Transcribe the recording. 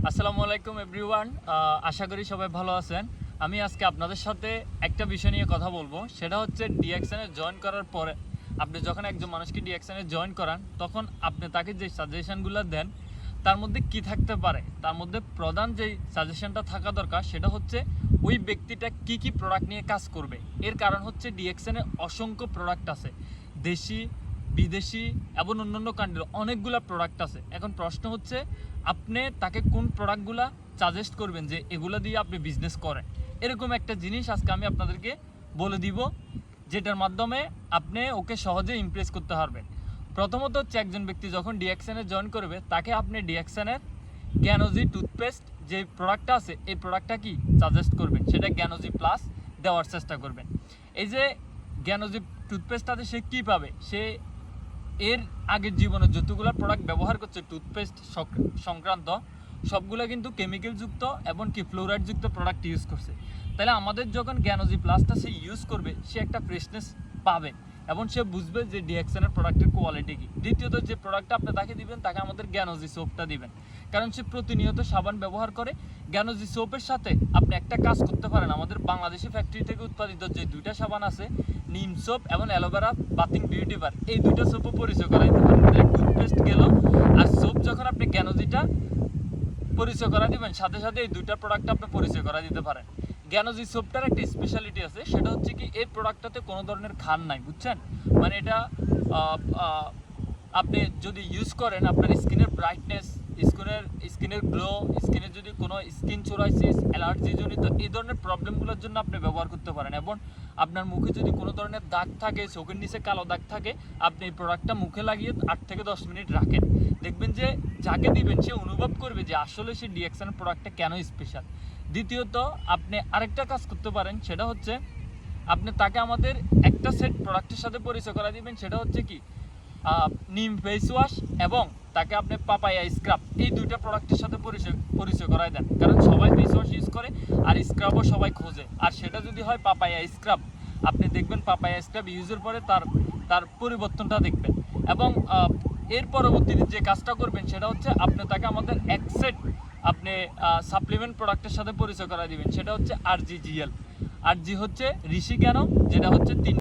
আসসালামু আলাইকুম এভরিওয়ান। আশা করি সবাই ভালো আছেন। আমি আজকে আপনাদের সাথে একটা বিষয় নিয়ে কথা বলবো, সেটা হচ্ছে ডিএক্সএনে জয়েন করার পরে আপনি যখন একজন মানুষকে ডিএক্সএনে জয়েন করান, তখন আপনি তাকে যে সাজেশনগুলো দেন তার মধ্যে কি থাকতে পারে। তার মধ্যে প্রধান যেই সাজেশনটা থাকা দরকার সেটা হচ্ছে ওই ব্যক্তিটা কি কি প্রোডাক্ট নিয়ে কাজ করবে। এর কারণ হচ্ছে ডিএক্সএনে অসংখ্য প্রোডাক্ট আছে, দেশি বিদেশি এবং অন্যান্য কান্ট্রির অনেকগুলো প্রোডাক্ট আছে। এখন প্রশ্ন হচ্ছে আপনি তাকে কোন প্রোডাক্টগুলো সাজেস্ট করবেন যে এগুলো দিয়ে আপনি বিজনেস করেন। এরকম একটা জিনিস আজকে আমি আপনাদেরকে বলে দিব, যেটার মাধ্যমে আপনি ওকে সহজে ইমপ্রেস করতে পারবেন। প্রথমত হচ্ছে একজন ব্যক্তি যখন ডিএক্সএনে জয়েন করবে তাকে আপনি ডিএক্সএনের গ্যানোজি টুথপেস্ট যে প্রোডাক্টটা আছে এই প্রোডাক্টটা কি সাজেস্ট করবেন, সেটা গ্যানোজি প্লাস দেওয়ার চেষ্টা করবেন। এই যে গ্যানোজি টুথপেস্টটাতে সে কী পাবে, সে এর আগের জীবনে যতগুলো প্রোডাক্ট ব্যবহার করছে টুথপেস্ট সংক্রান্ত সবগুলো কিন্তু কেমিক্যালযুক্ত এবং কি ফ্লোরাইডযুক্ত প্রোডাক্ট ইউজ করছে। তাহলে আমাদের যখন গ্যানোজি প্লাসটা সে ইউজ করবে সে একটা ফ্রেশনেস পাবে এবং সে বুঝবে যে ডিএক্সএনের প্রোডাক্টের কোয়ালিটি কী। দ্বিতীয়ত যে প্রোডাক্টটা আপনি তাকে দিবেন তাকে আমাদের গ্যানোজি সোপটা দিবেন, কারণ সে প্রতিনিয়ত সাবান ব্যবহার করে। গ্যানোজি সোপের সাথে আপনি একটা কাজ করতে পারেন, আমাদের বাংলাদেশি ফ্যাক্টরি থেকে উৎপাদিত যে দুইটা সাবান আছে নিম সোপ এবং অ্যালোভেরা বাথিং বিউটি বার, এই দুইটা সোপও পরিচয় করা দিতে পারেন। টুথপেস্ট গেল আর সোপ যখন আপনি গ্যানোজিটা পরিচয় করা দিবেন সাথে সাথে এই দুইটা প্রোডাক্ট আপনি পরিচয় করা দিতে পারেন। গ্যানোজি সোপটার একটা স্পেশালিটি আছে, সেটা হচ্ছে কি এই প্রোডাক্টটাতে কোনো ধরনের খান নাই, বুঝছেন? মানে এটা আপনি যদি ইউজ করেন আপনার স্কিনের ব্রাইটনেস, স্কিনের গ্লো, স্কিনের যদি কোনো স্কিন সোরাইসিস, অ্যালার্জিজনিত এই ধরনের প্রবলেমগুলোর জন্য আপনি ব্যবহার করতে পারেন। এবং আপনার মুখে যদি কোনো ধরনের দাগ থাকে, চোখের নিচে কালো দাগ থাকে, আপনি এই প্রোডাক্টটা মুখে লাগিয়ে 8 থেকে 10 মিনিট রাখেন, দেখবেন যে যাকে দিবেন সে অনুভব করবে যে আসলে সে ডিএক্সএন প্রোডাক্টটা কেন স্পেশাল। দ্বিতীয়ত আপনি আরেকটা কাজ করতে পারেন, সেটা হচ্ছে আপনি তাকে আমাদের একটা সেট প্রোডাক্টের সাথে পরিচয় করা দিবেন, সেটা হচ্ছে কি নিম ফেস ওয়াশ এবং তাকে আপনি পাপায়া স্ক্রাব, এই দুইটা প্রোডাক্টের সাথে পরিচয় করাই দেন। কারণ সবাই ফেস ওয়াশ ইউজ করে আর স্ক্রাবও সবাই খোঁজে, আর সেটা যদি হয় পাপায়া স্ক্রাব, আপনি দেখবেন পাপায়া স্ক্রাব ইউজের পরে তার পরিবর্তনটা দেখবেন। এবং এর পরবর্তীতে যে কাজটা করবেন সেটা হচ্ছে আপনি তাকে আমাদের এক সেট আপনি সাপ্লিমেন্ট প্রোডাক্টের সাথে পরিচয় করা দিবেন, সেটা হচ্ছে আরজি জিএল। আরজি হচ্ছে ঋষি জ্ঞান, যেটা হচ্ছে 3